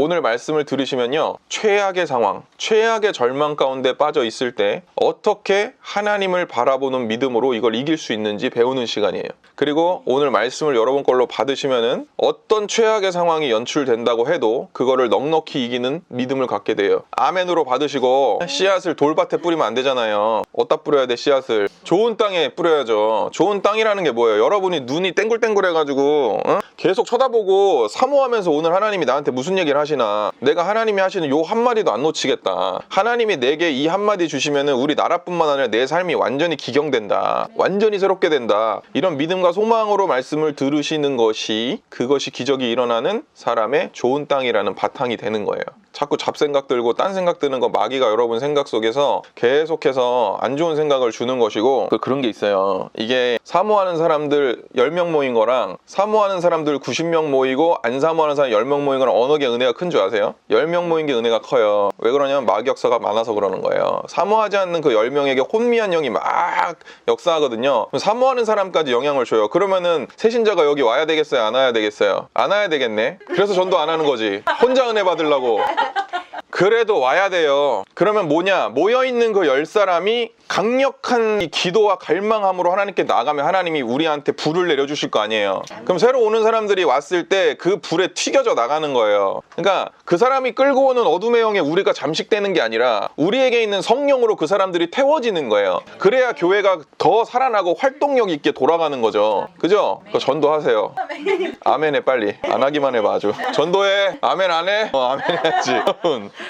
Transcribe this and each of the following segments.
오늘 말씀을 들으시면요, 최악의 상황, 최악의 절망 가운데 빠져 있을 때 어떻게 하나님을 바라보는 믿음으로 이걸 이길 수 있는지 배우는 시간이에요. 그리고 오늘 말씀을 여러분 걸로 받으시면은 어떤 최악의 상황이 연출된다고 해도 그거를 넉넉히 이기는 믿음을 갖게 돼요. 아멘으로 받으시고, 씨앗을 돌밭에 뿌리면 안 되잖아요. 어디다 뿌려야 돼, 씨앗을? 좋은 땅에 뿌려야죠. 좋은 땅이라는 게 뭐예요? 여러분이 눈이 땡글땡글해가지고 계속 쳐다보고 사모하면서 오늘 하나님이 나한테 무슨 얘기를 하시나, 내가 하나님이 하시는 요 한마디도 안 놓치겠다, 하나님이 내게 이 한마디 주시면은 우리 나라뿐만 아니라 내 삶이 완전히 기경된다, 완전히 새롭게 된다, 이런 믿음과 소망으로 말씀을 들으시는 것이, 그것이 기적이 일어나는 사람의 좋은 땅이라는 바탕이 되는 거예요. 자꾸 잡생각 들고 딴 생각 드는 거, 마귀가 여러분 생각 속에서 계속해서 안 좋은 생각을 주는 것이고, 그런 게 있어요. 이게 사모하는 사람들 10명 모인 거랑 사모하는 사람들 90명 모이고 안 사모하는 사람 10명 모인 거랑 어느 게 은혜가 큰 줄 아세요? 10명 모인 게 은혜가 커요. 왜 그러냐면 마귀 역사가 많아서 그러는 거예요. 사모하지 않는 그 10명에게 혼미한 영이 막 역사하거든요. 사모하는 사람까지 영향을 줘요. 그러면은 새신자가 여기 와야 되겠어요? 안 와야 되겠어요? 안 와야 되겠네. 그래서 전도 안 하는 거지. 혼자 은혜 받으려고. 그래도 와야 돼요. 그러면 뭐냐? 모여있는 그 10사람이 강력한 이 기도와 갈망함으로 하나님께 나가면 하나님이 우리한테 불을 내려주실 거 아니에요. 그럼 새로 오는 사람들이 왔을 때 그 불에 튀겨져 나가는 거예요. 그러니까 그 사람이 끌고 오는 어둠의 영에 우리가 잠식되는 게 아니라 우리에게 있는 성령으로 그 사람들이 태워지는 거예요. 그래야 교회가 더 살아나고 활동력 있게 돌아가는 거죠. 그죠? 그거 전도하세요. 아멘해. 빨리. 안 하기만 해봐. 아주 전도해. 아멘 안 해? 아멘 해야지.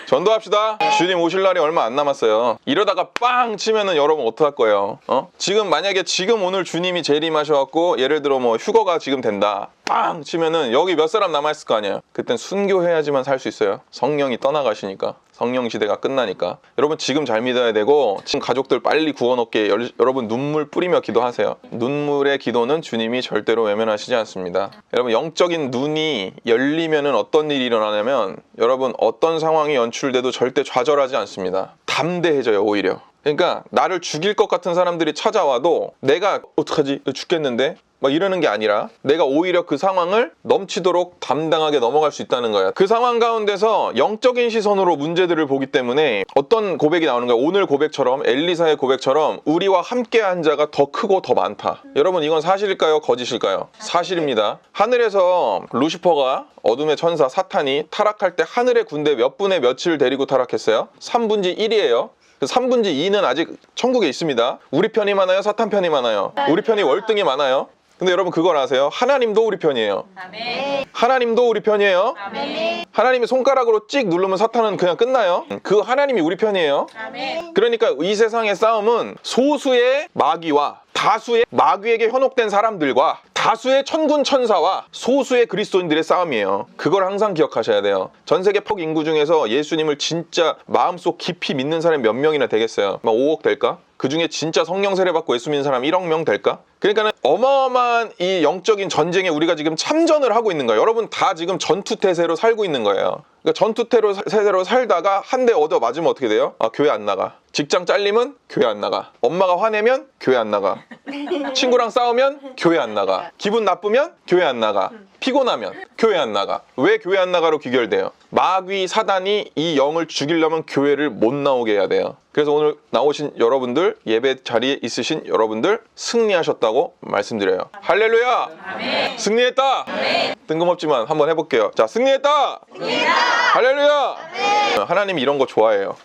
전도합시다. 주님 오실 날이 얼마 안 남았어요. 이러다가 빵 치면은 여러분 어떡할 거예요? 지금 만약에 지금 오늘 주님이 재림하셔갖고 예를 들어 뭐 휴거가 지금 된다, 빵 치면은 여기 몇 사람 남아있을 거 아니에요. 그땐 순교해야지만 살 수 있어요. 성령이 떠나가시니까. 성령 시대가 끝나니까. 여러분 지금 잘 믿어야 되고, 지금 가족들 빨리 구원받게 여러분 눈물 뿌리며 기도하세요. 눈물의 기도는 주님이 절대로 외면하시지 않습니다. 여러분 영적인 눈이 열리면은 어떤 일이 일어나냐면, 여러분 어떤 상황이 연출돼도 절대 좌절하지 않습니다. 담대해져요. 오히려. 그러니까 나를 죽일 것 같은 사람들이 찾아와도 내가 어떡하지? 죽겠는데? 막 이러는 게 아니라 내가 오히려 그 상황을 넘치도록 담당하게 넘어갈 수 있다는 거야. 그 상황 가운데서 영적인 시선으로 문제들을 보기 때문에 어떤 고백이 나오는 거야. 오늘 고백처럼, 엘리사의 고백처럼 우리와 함께한 자가 더 크고 더 많다. 여러분 이건 사실일까요? 거짓일까요? 사실입니다. 하늘에서 루시퍼가, 어둠의 천사 사탄이 타락할 때 하늘의 군대 몇 분의 몇을 데리고 타락했어요? 3분의 1이에요. 3분의 2는 아직 천국에 있습니다. 우리 편이 많아요? 사탄 편이 많아요? 우리 편이 월등히 많아요. 근데 여러분 그걸 아세요? 하나님도 우리 편이에요. 아멘. 하나님도 우리 편이에요. 아멘. 하나님이 손가락으로 찍 누르면 사탄은 그냥 끝나요. 그 하나님이 우리 편이에요. 아멘. 그러니까 이 세상의 싸움은 소수의 마귀와 다수의 마귀에게 현혹된 사람들과 다수의 천군 천사와 소수의 그리스도인들의 싸움이에요. 그걸 항상 기억하셔야 돼요. 전 세계 퍽 인구 중에서 예수님을 진짜 마음속 깊이 믿는 사람이 몇 명이나 되겠어요? 5억 될까? 그 중에 진짜 성령 세례 받고 예수 믿는 사람 1억 명 될까? 그러니까는 어마어마한 이 영적인 전쟁에 우리가 지금 참전을 하고 있는 거예요. 여러분 다 지금 전투태세로 살고 있는 거예요. 그러니까 전투태세로 살다가 한 대 얻어 맞으면 어떻게 돼요? 교회 안 나가. 직장 잘리면 교회 안 나가. 엄마가 화내면 교회 안 나가. 친구랑 싸우면 교회 안 나가. 기분 나쁘면 교회 안 나가. 피곤하면 교회 안 나가. 왜 교회 안 나가로 귀결돼요? 마귀 사단이 이 영을 죽이려면 교회를 못 나오게 해야 돼요. 그래서 오늘 나오신 여러분들, 예배 자리에 있으신 여러분들 승리하셨다고 말씀드려요. 할렐루야! 아멘. 승리했다! 아멘. 뜬금없지만 한번 해볼게요. 자, 승리했다! 승리했다! 할렐루야! 아멘. 하나님이 이런 거 좋아해요.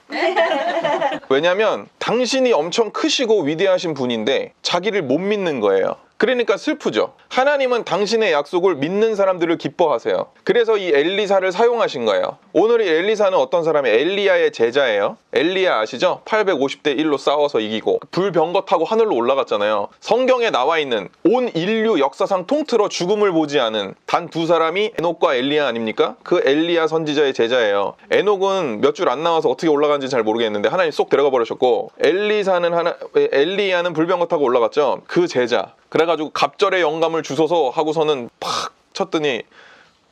왜냐면 당신이 엄청 크시고 위대하신 분인데 자기를 못 믿는 거예요. 그러니까 슬프죠. 하나님은 당신의 약속을 믿는 사람들을 기뻐하세요. 그래서 이 엘리사를 사용하신 거예요. 오늘 이 엘리사는 어떤 사람이에요? 엘리야의 제자예요. 엘리야 아시죠? 850대 1로 싸워서 이기고 불병거 타고 하늘로 올라갔잖아요. 성경에 나와 있는 온 인류 역사상 통틀어 죽음을 보지 않은 단 두 사람이 에녹과 엘리야 아닙니까? 그 엘리야 선지자의 제자예요. 에녹은 몇 줄 안 나와서 어떻게 올라간지 잘 모르겠는데 하나님 쏙 데려가 버리셨고, 엘리야는 불병거 타고 올라갔죠. 그 제자. 그래가지고 갑절의 영감을 주소서 하고서는 팍 쳤더니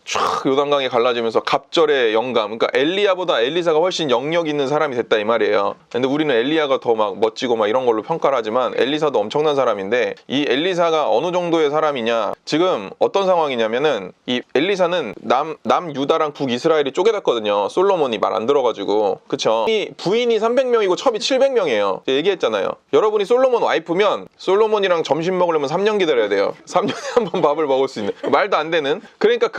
촥 요단강이 갈라지면서 갑절의 영감, 그러니까 엘리야보다 엘리사가 훨씬 영역 있는 사람이 됐다 이 말이에요. 근데 우리는 엘리야가 더 막 멋지고 막 이런 걸로 평가를 하지만 엘리사도 엄청난 사람인데, 이 엘리사가 어느 정도의 사람이냐, 지금 어떤 상황이냐면은 이 엘리사는 남유다랑 북이스라엘이 쪼개졌거든요. 솔로몬이 말 안 들어가지고. 그쵸? 이 부인이 300명이고 첩이 700명이에요 얘기했잖아요. 여러분이 솔로몬 와이프면 솔로몬이랑 점심 먹으려면 3년 기다려야 돼요. 3년에 한 번 밥을 먹을 수 있는, 말도 안 되는. 그러니까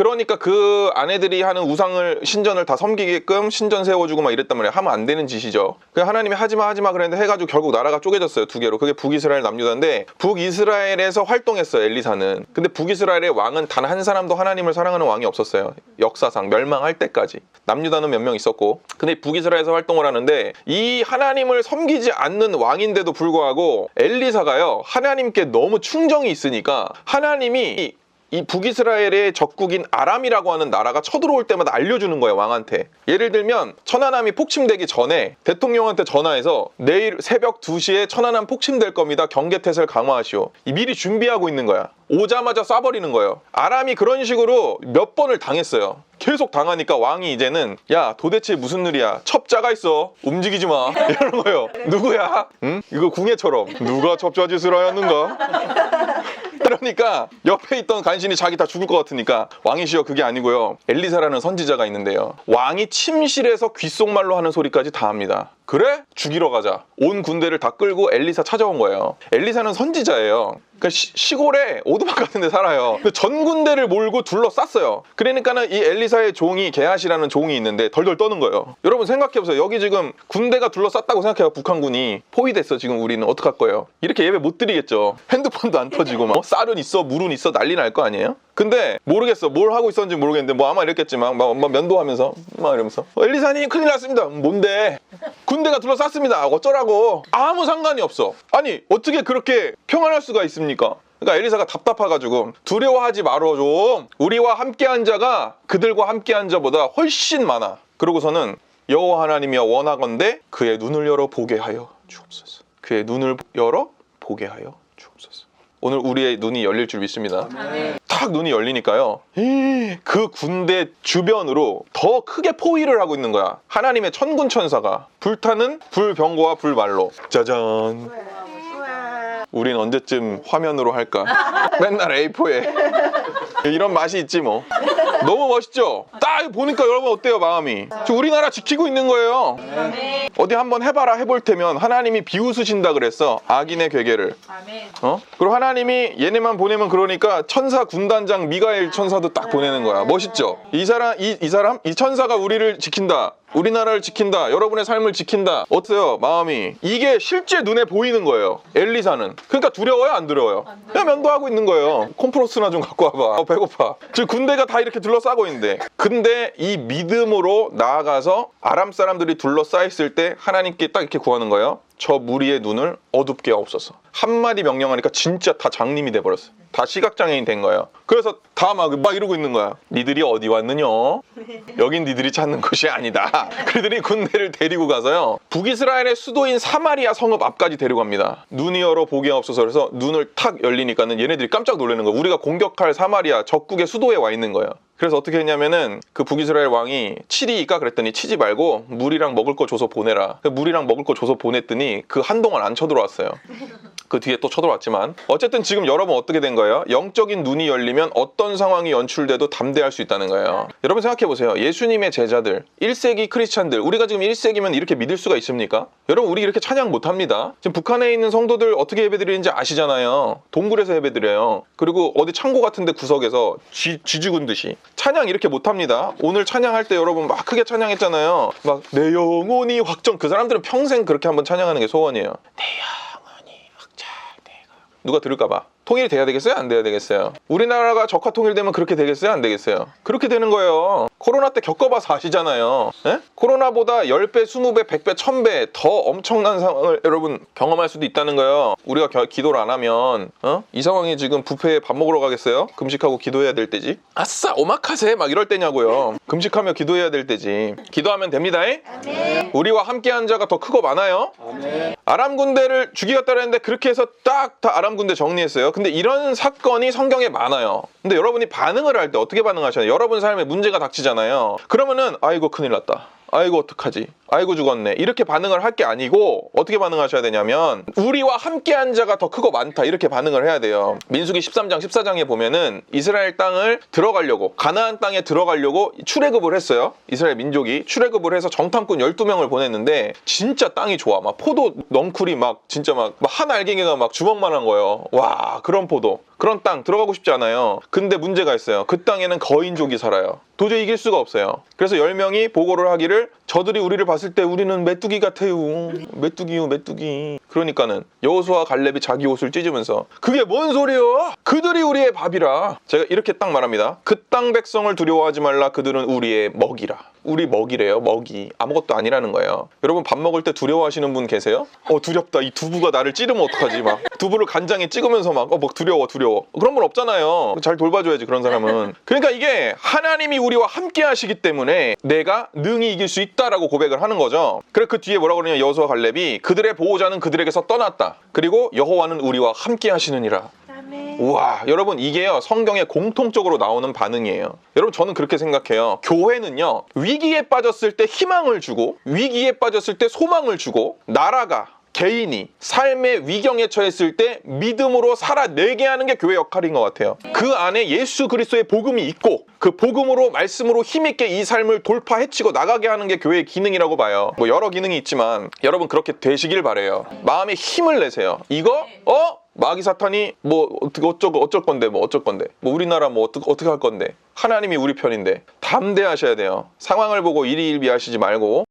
그 아내들이 하는 우상을, 신전을 다 섬기게끔 신전 세워주고 막 이랬단 말이에요. 하면 안 되는 짓이죠. 그 하나님이 하지마 그랬는데 해가지고 결국 나라가 쪼개졌어요. 두 개로. 그게 북이스라엘, 남유다인데 북이스라엘에서 활동했어요 엘리사는. 근데 북이스라엘의 왕은 단 한 사람도 하나님을 사랑하는 왕이 없었어요. 역사상 멸망할 때까지. 남유다는 몇 명 있었고. 근데 북이스라엘에서 활동을 하는데, 이 하나님을 섬기지 않는 왕인데도 불구하고 엘리사가요 하나님께 너무 충정이 있으니까 하나님이 이 북이스라엘의 적국인 아람이라고 하는 나라가 쳐들어올 때마다 알려주는 거예요 왕한테. 예를 들면 천안함이 폭침되기 전에 대통령한테 전화해서 내일 새벽 2시에 천안함 폭침될 겁니다, 경계태세를 강화하시오. 미리 준비하고 있는 거야. 오자마자 쏴버리는 거예요. 아람이 그런 식으로 몇 번을 당했어요. 계속 당하니까 왕이 이제는 야 도대체 무슨 일이야, 첩자가 있어, 움직이지 마 이러는 거예요. 누구야? 응? 이거 궁예처럼 누가 첩자짓을 하였는가? 그러니까 옆에 있던 간신이 자기 다 죽을 것 같으니까 왕이시여 그게 아니고요, 엘리사라는 선지자가 있는데요, 왕이 침실에서 귓속말로 하는 소리까지 다 합니다. 그래? 죽이러 가자. 온 군대를 다 끌고 엘리사 찾아온 거예요. 엘리사는 선지자예요. 그러니까 시골에 오두막 같은 데 살아요. 전 군대를 몰고 둘러쌌어요. 그러니까는 이 엘리사의 종이, 게하시라는 종이 있는데 덜덜 떠는 거예요. 여러분 생각해보세요. 여기 지금 군대가 둘러쌌다고 생각해요. 북한군이 포위됐어. 지금 우리는 어떡할 거예요? 이렇게 예배 못 드리겠죠. 핸드폰도 안 터지고 막 쌀은 있어, 물은 있어, 난리 날 거 아니에요? 근데 모르겠어. 뭘 하고 있었는지 모르겠는데 뭐 아마 이랬겠지만 막 면도하면서 막 이러면서 엘리사님 큰일 났습니다. 뭔데? 군대가 둘러쌌습니다. 어쩌라고? 아무 상관이 없어. 아니 어떻게 그렇게 평안할 수가 있습니까? 그러니까 엘리사가 답답해가지고 두려워하지 말어 좀. 우리와 함께한 자가 그들과 함께한 자보다 훨씬 많아. 그러고서는 여호와 하나님이여 원하건대 그의 눈을 열어 보게 하여 주옵소서. 그의 눈을 열어 보게 하여 주옵소서. 오늘 우리의 눈이 열릴 줄 믿습니다. 탁 눈이 열리니까요, 그 군대 주변으로 더 크게 포위를 하고 있는 거야. 하나님의 천군 천사가 불타는 불병거와 불말로. 짜잔. 우린 언제쯤 화면으로 할까? 맨날 A4에 이런 맛이 있지 뭐. 너무 멋있죠? 딱 보니까 여러분 어때요 마음이? 지금 우리나라 지키고 있는 거예요. 어디 한번 해봐라 해볼 테면 하나님이 비웃으신다 그랬어. 악인의 괴계를. 그리고 하나님이 얘네만 보내면 그러니까 천사 군단장 미가엘 천사도 딱 보내는 거야. 멋있죠? 이 천사가 우리를 지킨다. 우리나라를 지킨다. 여러분의 삶을 지킨다. 어때요 마음이? 이게 실제 눈에 보이는 거예요. 엘리사는. 그러니까 두려워요 안 두려워요? 그냥 면도하고 있는 거예요. 콤프로스나 좀 갖고 와봐. 배고파. 지금 군대가 다 이렇게 둘러싸고 있는데, 근데 이 믿음으로 나아가서 아람 사람들이 둘러싸였을 때 하나님께 딱 이렇게 구하는 거예요. 저 무리의 눈을 어둡게 하옵소서. 한마디 명령하니까 진짜 다 장님이 돼버렸어요. 다 시각장애인 된 거예요. 그래서 다 막 이러고 있는 거야. 니들이 어디 왔느냐? 여긴 니들이 찾는 곳이 아니다. 그들이 군대를 데리고 가서요, 북이스라엘의 수도인 사마리아 성읍 앞까지 데려갑니다. 눈이 열어 보게 없어서. 그래서 눈을 탁 열리니까는 얘네들이 깜짝 놀라는 거야. 우리가 공격할 사마리아 적국의 수도에 와 있는 거예요. 그래서 어떻게 했냐면은 그 북이스라엘 왕이 치리까 그랬더니 치지 말고 물이랑 먹을 거 줘서 보내라. 물이랑 먹을 거 줘서 보냈더니 그 한동안 안 쳐들어왔어요. 그 뒤에 또 쳐들어왔지만 어쨌든 지금 여러분 어떻게 된 거예요? 영적인 눈이 열리면 어떤 상황이 연출돼도 담대할 수 있다는 거예요. 여러분 생각해보세요. 예수님의 제자들, 1세기 크리스찬들, 우리가 지금 1세기면 이렇게 믿을 수가 있습니까? 여러분 우리 이렇게 찬양 못합니다. 지금 북한에 있는 성도들 어떻게 예배드리는지 아시잖아요. 동굴에서 예배드려요. 그리고 어디 창고 같은 데 구석에서 쥐 죽은 듯이 찬양 이렇게 못합니다. 오늘 찬양할 때 여러분 막 크게 찬양했잖아요. 막 내 영혼이 확정. 그 사람들은 평생 그렇게 한번 찬양하는 게 소원이에요. 내 영혼이 확정되고. 누가 들을까봐. 통일이 돼야 되겠어요? 안 돼야 되겠어요? 우리나라가 적화 통일되면 그렇게 되겠어요? 안 되겠어요? 그렇게 되는 거예요. 코로나 때 겪어봐서 아시잖아요. 예? 코로나보다 10배, 20배, 100배, 1000배 더 엄청난 상황을 여러분 경험할 수도 있다는 거예요. 우리가 기도를 안 하면 이 상황이 지금 뷔페에 밥 먹으러 가겠어요? 금식하고 기도해야 될 때지. 아싸 오마카세 막 이럴 때냐고요. 금식하며 기도해야 될 때지. 기도하면 됩니다. 아멘. 우리와 함께한 자가 더 크고 많아요. 아멘. 아람 군대를 죽이겠다 했는데 그렇게 해서 딱 다 아람 군대 정리했어요. 근데 이런 사건이 성경에 많아요. 근데 여러분이 반응을 할 때 어떻게 반응하시나요? 여러분 삶에 문제가 닥치잖아요. 그러면은 아이고 큰일 났다. 아이고 어떡하지? 아이고 죽었네. 이렇게 반응을 할 게 아니고 어떻게 반응하셔야 되냐면 우리와 함께한 자가 더 크고 많다. 이렇게 반응을 해야 돼요. 민수기 13장 14장에 보면은 이스라엘 땅을 들어가려고 가나안 땅에 들어가려고 출애굽을 했어요. 이스라엘 민족이 출애굽을 해서 정탐꾼 12명을 보냈는데 진짜 땅이 좋아. 막 포도 넝쿨이 막 진짜 막 한 알갱이가 막 주먹만한 거예요. 와 그런 포도. 그런 땅 들어가고 싶지 않아요. 근데 문제가 있어요. 그 땅에는 거인족이 살아요. 도저히 이길 수가 없어요. 그래서 10명이 보고를 하기를 저들이 우리를 봤을 때 우리는 메뚜기 같아요. 메뚜기요 메뚜기. 그러니까는 여호수아 갈렙이 자기 옷을 찢으면서 그게 뭔 소리요? 그들이 우리의 밥이라. 제가 이렇게 딱 말합니다. 그 땅 백성을 두려워하지 말라. 그들은 우리의 먹이라. 우리 먹이래요. 먹이. 아무것도 아니라는 거예요. 여러분 밥 먹을 때 두려워하시는 분 계세요? 두렵다. 이 두부가 나를 찌르면 어떡하지? 막 두부를 간장에 찍으면서 막 두려워. 그런 분 없잖아요. 잘 돌봐줘야지 그런 사람은. 그러니까 이게 하나님이 우리와 함께 하시기 때문에 내가 능히 이길 수 있다라고 고백을 하는 거죠. 그래 그 뒤에 뭐라고 그러냐 여호수아 갈렙이 그들의 보호자는 그들에게서 떠났다. 그리고 여호와는 우리와 함께 하시느니라. 우와 여러분 이게요 성경에 공통적으로 나오는 반응이에요. 여러분 저는 그렇게 생각해요. 교회는요 위기에 빠졌을 때 희망을 주고 위기에 빠졌을 때 소망을 주고 나라가 개인이 삶의 위경에 처했을 때 믿음으로 살아내게 하는 게 교회 역할인 것 같아요. 그 안에 예수 그리스도의 복음이 있고 그 복음으로 말씀으로 힘있게 이 삶을 돌파해치고 나가게 하는 게 교회의 기능이라고 봐요. 뭐 여러 기능이 있지만 여러분 그렇게 되시길 바래요. 마음에 힘을 내세요. 이거 마귀 사탄이 뭐 어쩔 건데 뭐 우리나라 뭐 어떻게 할 건데 하나님이 우리 편인데 담대하셔야 돼요. 상황을 보고 일희일비하시지 말고